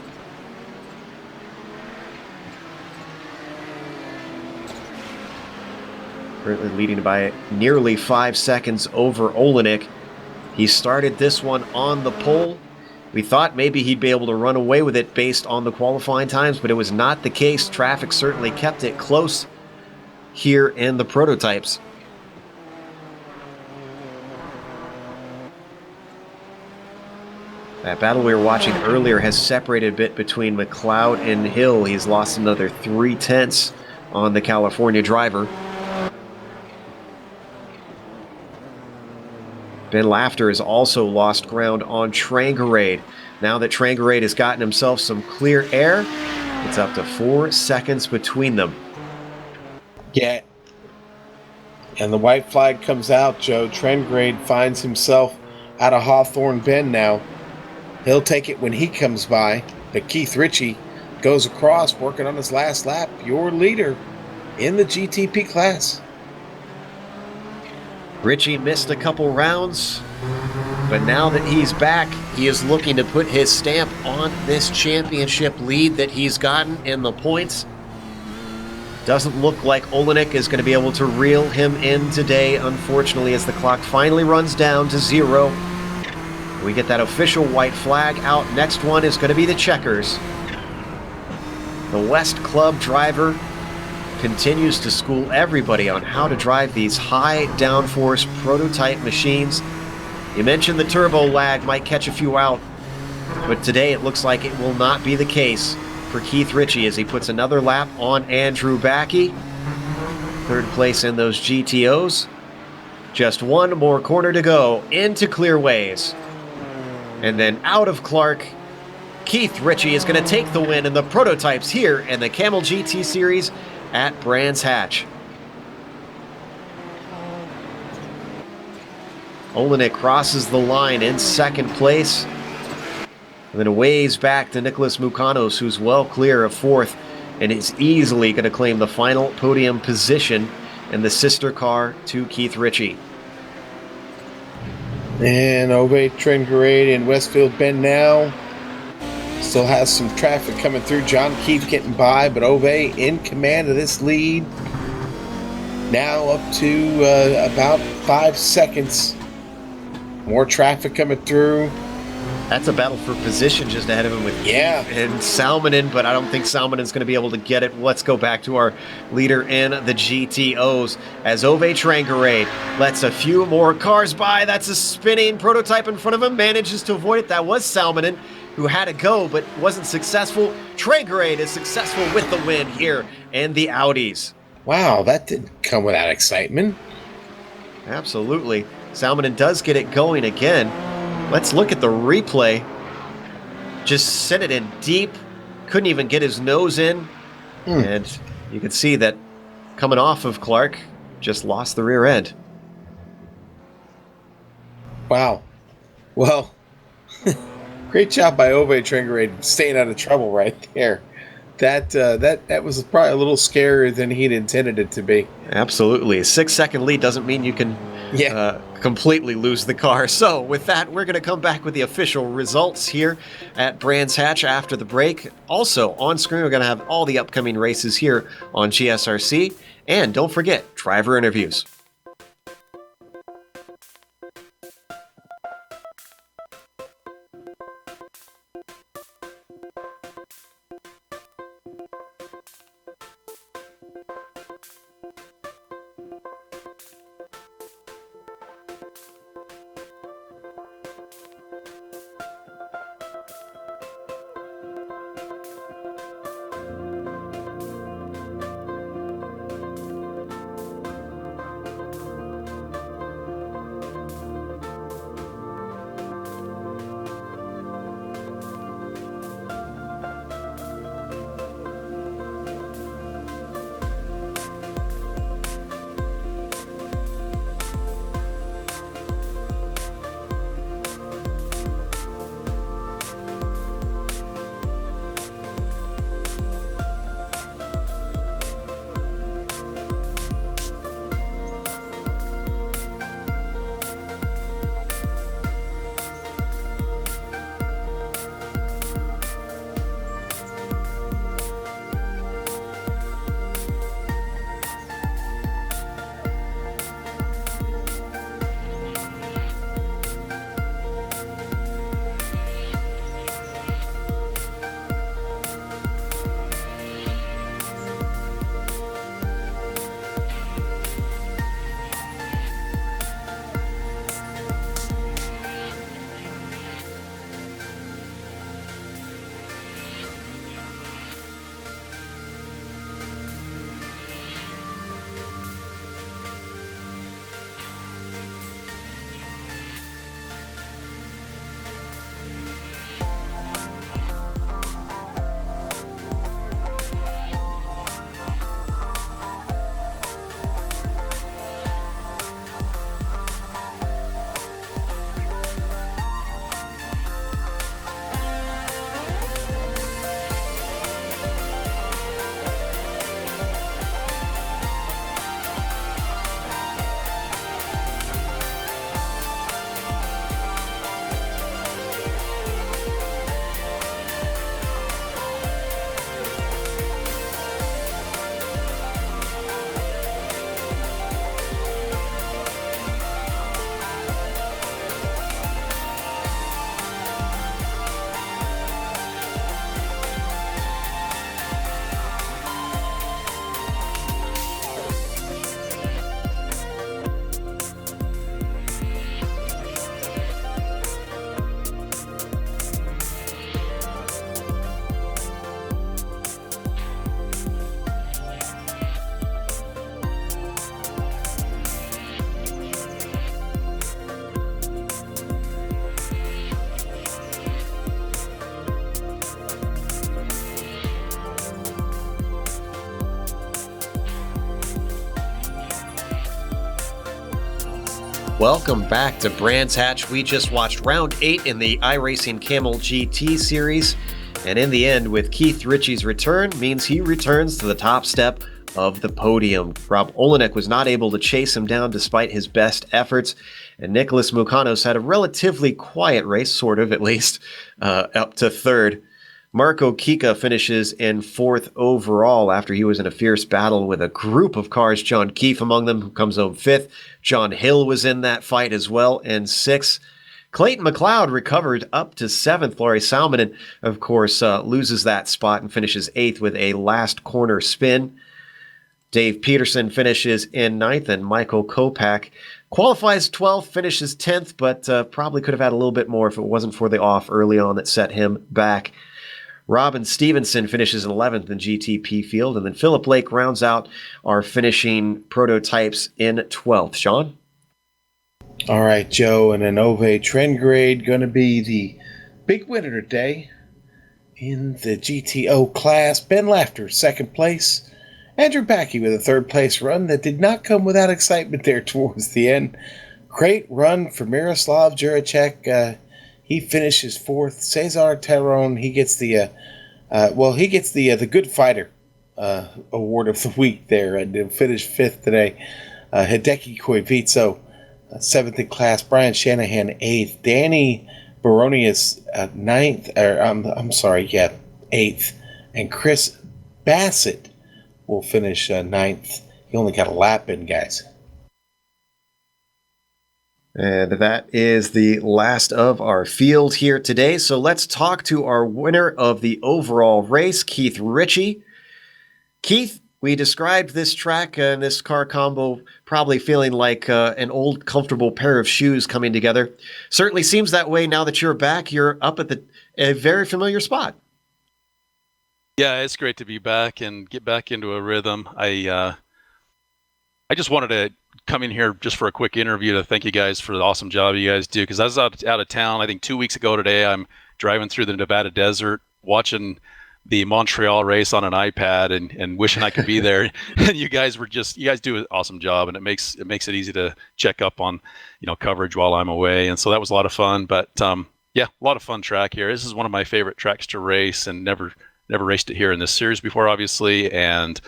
Currently leading by nearly 5 seconds over Olenek. He started this one on the pole. We thought maybe he'd be able to run away with it based on the qualifying times, but it was not the case. Traffic certainly kept it close here in the prototypes. That battle we were watching earlier has separated a bit between McLeod and Hill. He's lost another 3/10 on the California driver. Ben Laughter has also lost ground on Trangarade. Now that Trangarade has gotten himself some clear air, it's up to 4 seconds between them. Yeah. And the white flag comes out, Joe. Trangrade finds himself out of Hawthorne Bend now. He'll take it when he comes by. But Keith Ritchie goes across, working on his last lap. Your leader in the GTP class. Ritchie missed a couple rounds, but now that he's back, he is looking to put his stamp on this championship lead that he's gotten in the points. Doesn't look like Olenek is going to be able to reel him in today, unfortunately, as the clock finally runs down to 0. We get that official white flag out. Next one is going to be the checkers. The West Club driver continues to school everybody on how to drive these high downforce prototype machines. You mentioned the turbo lag might catch a few out, but today it looks like it will not be the case for Keith Ritchie as he puts another lap on Andrew Backey. 3rd place in those GTOs. Just one more corner to go into Clearways. And then out of Clark, Keith Ritchie is going to take the win in the prototypes here in the Kamel GT Series at Brands Hatch. Olenek crosses the line in 2nd place. And then a ways back to Nicholas Mukanos, who's well clear of 4th and is easily going to claim the final podium position in the sister car to Keith Ritchie. And Ove Trangarade in Westfield Bend now. Still has some traffic coming through. John Keith getting by, but Ove in command of this lead. Now up to about 5 seconds. More traffic coming through. That's a battle for position just ahead of him with and Salmonen, but I don't think Salmonen's going to be able to get it. Let's go back to our leader in the GTOs as Ove Trangarade lets a few more cars by. That's a spinning prototype in front of him, manages to avoid it. That was Salmonen, who had to go but wasn't successful. Trangarade is successful with the win here in the Audis. Wow, that didn't come without excitement. Absolutely. Salmonen does get it going again. Let's look at the replay. Just sent it in deep. Couldn't even get his nose in. And you can see that coming off of Clark, just lost the rear end. Wow. Well, great job by Ove Trangarade staying out of trouble right there. That was probably a little scarier than he'd intended it to be. Absolutely. A 6-second lead doesn't mean you can completely lose the car. So with that, we're going to come back with the official results here at Brands Hatch after the break. Also on screen, we're going to have all the upcoming races here on GSRC. And don't forget, driver interviews. Welcome back to Brands Hatch. We just watched round 8 in the iRacing Kamel GT series. And in the end, with Keith Ritchie's return, means he returns to the top step of the podium. Rob Olenek was not able to chase him down despite his best efforts. And Nicholas Mukanos had a relatively quiet race, sort of at least, up to third. Marco Kika finishes in fourth overall after he was in a fierce battle with a group of cars, John Keefe among them, who comes home fifth. John Hill was in that fight as well in sixth. Clayton McLeod recovered up to seventh. Laurie Salminen, of course, loses that spot and finishes eighth with a last corner spin. Dave Peterson finishes in ninth, and Michael Kopak qualifies 12th, finishes 10th, but probably could have had a little bit more if it wasn't for the off early on that set him back. Robin Stevenson finishes in 11th in GTP field, and then Philip Lake rounds out our finishing prototypes in 12th. Sean? All right, Joe, and an Ove Trengrade going to be the big winner today in the GTO class. Ben Laughter, second place. Andrew Packey with a third place run that did not come without excitement there towards the end. Great run for Miroslav Juracek. He finishes fourth. Cesar Terron, he gets the Good Fighter award of the week there, and finished fifth today. Hideki Koivitso, seventh in class. Brian Shanahan, eighth. Danny Baronius, eighth. And Chris Bassett will finish ninth. He only got a lap in, guys. And that is the last of our field here today. So let's talk to our winner of the overall race, Keith Ritchie. Keith, we described this track and this car combo probably feeling like an old, comfortable pair of shoes coming together. Certainly seems that way now that you're back. You're up at a very familiar spot. Yeah, it's great to be back and get back into a rhythm. I just wanted to come in here just for a quick interview to thank you guys for the awesome job you guys do, because I was out of town, I think 2 weeks ago today. I'm driving through the Nevada desert, watching the Montreal race on an iPad and wishing I could be there. And you guys do an awesome job, and it makes it easy to check up on, coverage while I'm away. And so that was a lot of fun. But yeah, a lot of fun track here. This is one of my favorite tracks to race, and never raced it here in this series before, obviously. And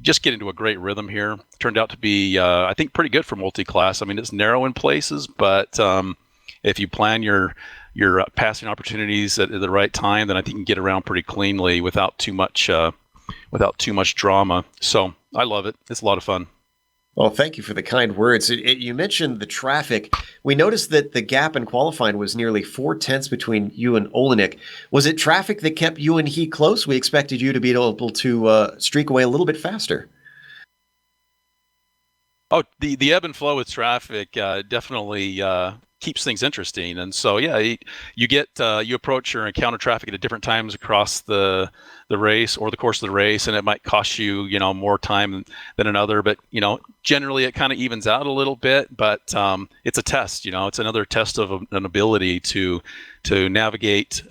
just get into a great rhythm here. Turned out to be, I think, pretty good for multi-class. I mean, it's narrow in places, but if you plan your passing opportunities at the right time, then I think you can get around pretty cleanly without too much drama. So I love it. It's a lot of fun. Well, thank you for the kind words. You mentioned the traffic. We noticed that the gap in qualifying was nearly 4/10 between you and Olenek. Was it traffic that kept you and he close? We expected you to be able to streak away a little bit faster. Oh, the ebb and flow with traffic definitely keeps things interesting. And so, yeah, you approach or encounter traffic at different times across the race or the course of the race, and it might cost you, more time than another. But, generally it kind of evens out a little bit. But it's a test, it's another test of an ability to navigate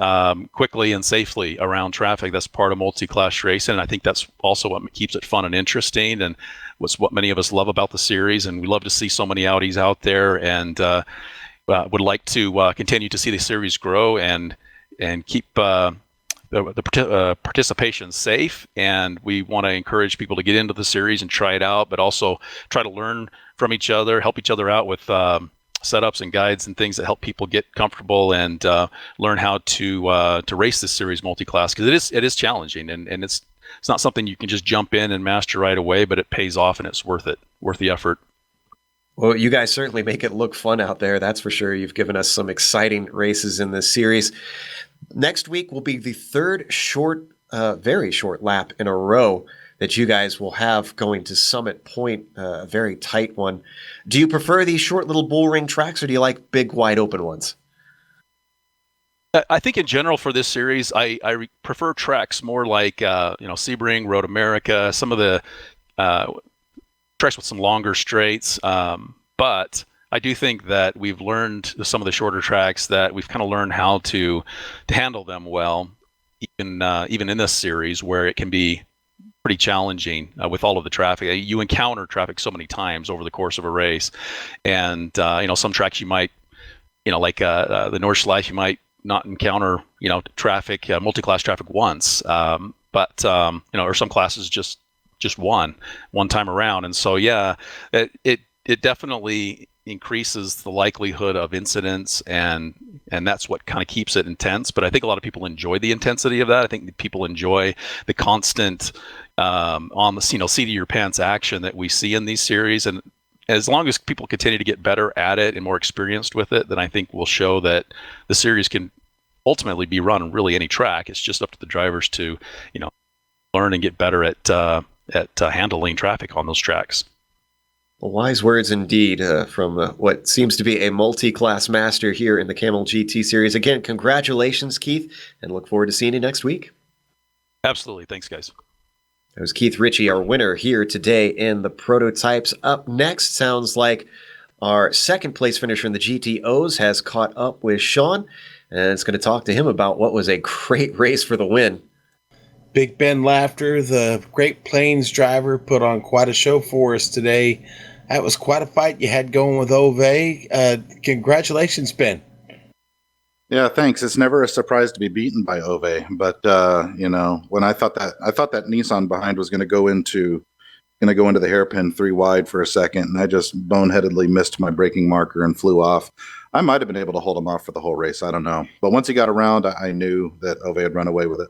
quickly and safely around traffic. That's part of multi-class racing. And I think that's also what keeps it fun and interesting, and what many of us love about the series. And we love to see so many Audis out there, and would like to continue to see the series grow and keep the participation safe. And we want to encourage people to get into the series and try it out, but also try to learn from each other, help each other out with setups and guides and things that help people get comfortable and learn how to race this series multi-class, because it is challenging, and it's not something you can just jump in and master right away, but it pays off and it's worth the effort. Well, you guys certainly make it look fun out there, that's for sure. You've given us some exciting races in this series. Next week will be the third very short lap in a row that you guys will have going to Summit Point, a very tight one. Do you prefer these short little bull ring tracks, or do you like big, wide open ones? I think in general for this series, I prefer tracks more like Sebring, Road America, some of the tracks with some longer straights. But I do think that we've learned some of the shorter tracks that we've kind of learned how to handle them well, even in this series where it can be pretty challenging with all of the traffic. You encounter traffic so many times over the course of a race, and some tracks you might, like the Nordschleife, you might not encounter traffic, multi-class traffic once, but or some classes just one time around, and so it definitely increases the likelihood of incidents, and that's what kind of keeps it intense. But I think a lot of people enjoy the intensity of that. I think people enjoy the constant on the seat of your pants action that we see in these series, and as long as people continue to get better at it and more experienced with it, then I think we'll show that the series can ultimately be run on really any track. It's just up to the drivers to learn and get better at handling traffic on those tracks. Well, wise words indeed from what seems to be a multi-class master here in the Kamel GT series. Again, congratulations, Keith, and look forward to seeing you next week. Absolutely. Thanks, guys. That was Keith Ritchie, our winner here today in the prototypes. Up next, sounds like our second place finisher in the GTOs has caught up with Sean, and it's going to talk to him about what was a great race for the win. Big Ben Laughter, the Great Plains driver, put on quite a show for us today. That was quite a fight you had going with Ove. Congratulations, Ben. Yeah, thanks. It's never a surprise to be beaten by Ove, but when I thought that Nissan behind was going to go into the hairpin 3 wide for a second, and I just boneheadedly missed my braking marker and flew off. I might have been able to hold him off for the whole race. I don't know, but once he got around, I knew that Ove had run away with it.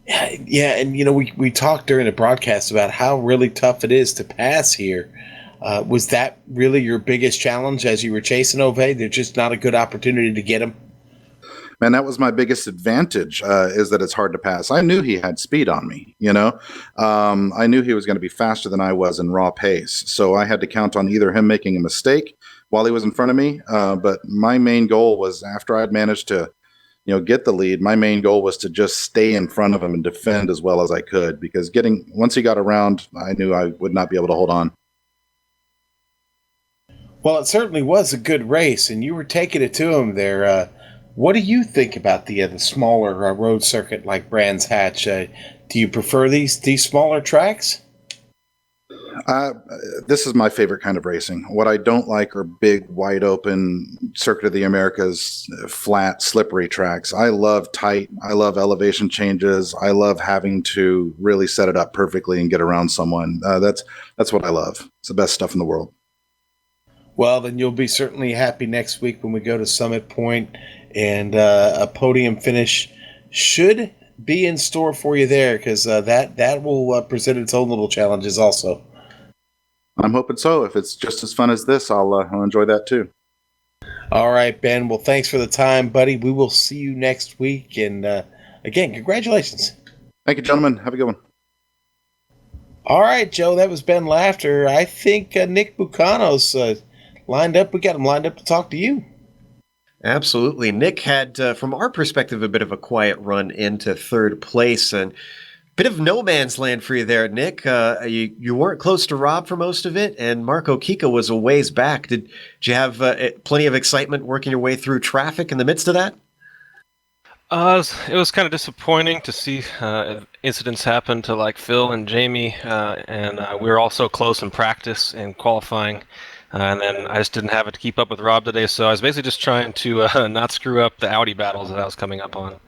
Yeah, and we talked during the broadcast about how really tough it is to pass here. Was that really your biggest challenge as you were chasing Ove? There's just not a good opportunity to get him? Man, that was my biggest advantage, is that it's hard to pass. I knew he had speed on me, I knew he was going to be faster than I was in raw pace. So I had to count on either him making a mistake while he was in front of me. But my main goal was, after I'd managed to get the lead, my main goal was to just stay in front of him and defend as well as I could, because once he got around, I knew I would not be able to hold on. Well, it certainly was a good race, and you were taking it to him there. What do you think about the smaller road circuit like Brands Hatch? Do you prefer these smaller tracks? This is my favorite kind of racing. What I don't like are big, wide open Circuit of the Americas, flat, slippery tracks. I love tight. I love elevation changes. I love having to really set it up perfectly and get around someone. That's what I love. It's the best stuff in the world. Well, then you'll be certainly happy next week when we go to Summit Point, and a podium finish should be in store for you there, because that will present its own little challenges also. I'm hoping so. If it's just as fun as this, I'll enjoy that too. All right, Ben. Well, thanks for the time, buddy. We will see you next week. And again, congratulations. Thank you, gentlemen. Have a good one. All right, Joe. That was Ben Laughter. I think Nick Bucano's lined up. We got him lined up to talk to you. Absolutely. Nick had, from our perspective, a bit of a quiet run into third place, and bit of no man's land for you there, Nick. You weren't close to Rob for most of it, and Marco Kika was a ways back. Did you have plenty of excitement working your way through traffic in the midst of that? It was kind of disappointing to see incidents happen to like Phil and Jamie, and we were all so close in practice and qualifying. And then I just didn't have it to keep up with Rob today, so I was basically just trying to not screw up the Audi battles that I was coming up on.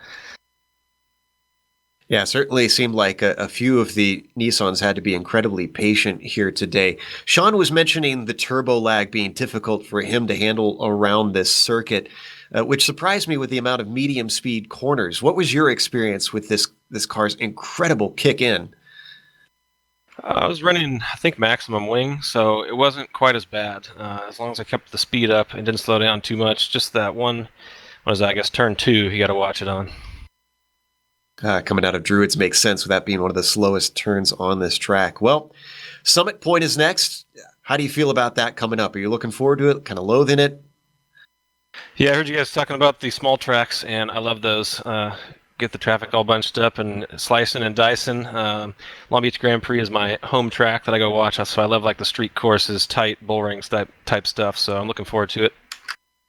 Yeah, certainly seemed like a few of the Nissans had to be incredibly patient here today. Sean was mentioning the turbo lag being difficult for him to handle around this circuit, which surprised me with the amount of medium speed corners. What was your experience with this car's incredible kick in? I was running, I think, maximum wing, so it wasn't quite as bad. As long as I kept the speed up and didn't slow down too much. Just that one, turn 2, you got to watch it on. Coming out of Druids makes sense with that being one of the slowest turns on this track. Well, Summit Point is next. How do you feel about that coming up? Are you looking forward to it? Kind of loathing it? Yeah, I heard you guys talking about the small tracks, and I love those. Get the traffic all bunched up and slicing and dicing. Long Beach Grand Prix is my home track that I go watch, so I love like the street courses, tight bull rings type stuff. So I'm looking forward to it.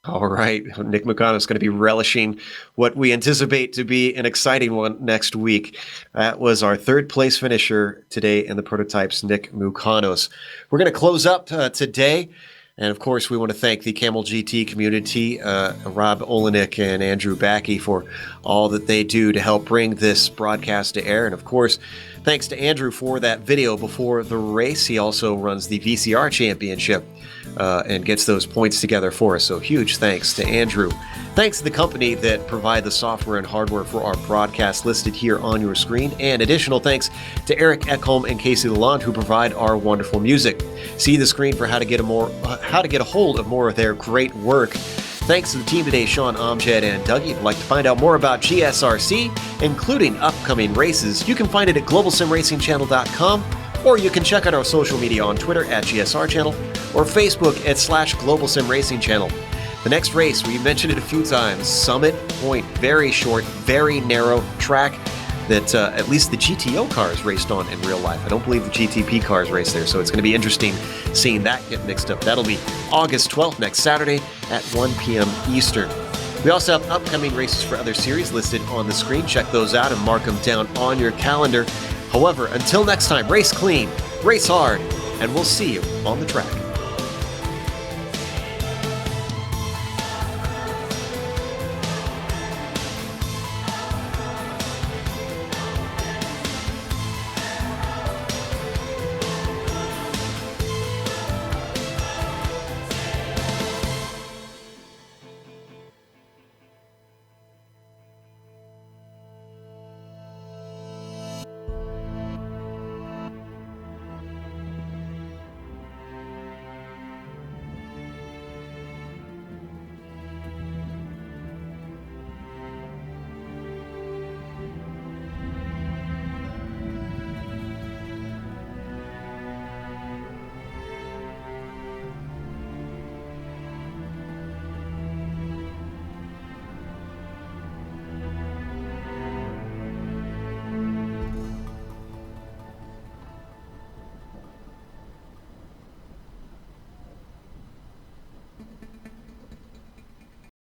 All right. Nick Mukano is going to be relishing what we anticipate to be an exciting one next week. That was our third place finisher today in the prototypes, Nick Mukanos. We're going to close up today. And of course, we want to thank the Kamel GT community, Rob Olenek and Andrew Backey, for all that they do to help bring this broadcast to air. And of course, thanks to Andrew for that video before the race. He also runs the VCR Championship and gets those points together for us. So huge thanks to Andrew. Thanks to the company that provide the software and hardware for our broadcast listed here on your screen. And additional thanks to Eric Ekholm and Casey Lalonde, who provide our wonderful music. See the screen for how to get a hold of more of their great work. Thanks to the team today, Sean, Amjad, and Dougie. If you'd like to find out more about GSRC, including upcoming races, you can find it at globalsimracingchannel.com, or you can check out our social media on Twitter at GSR Channel or Facebook at /Global Sim Racing Channel. The next race, we mentioned it a few times, Summit Point. Very short, very narrow track that at least the GTO cars raced on in real life. I don't believe the GTP cars raced there, so it's going to be interesting seeing that get mixed up. That'll be August 12th, next Saturday at 1 p.m. Eastern. We also have upcoming races for other series listed on the screen. Check those out and mark them down on your calendar. However, until next time, race clean, race hard, and we'll see you on the track.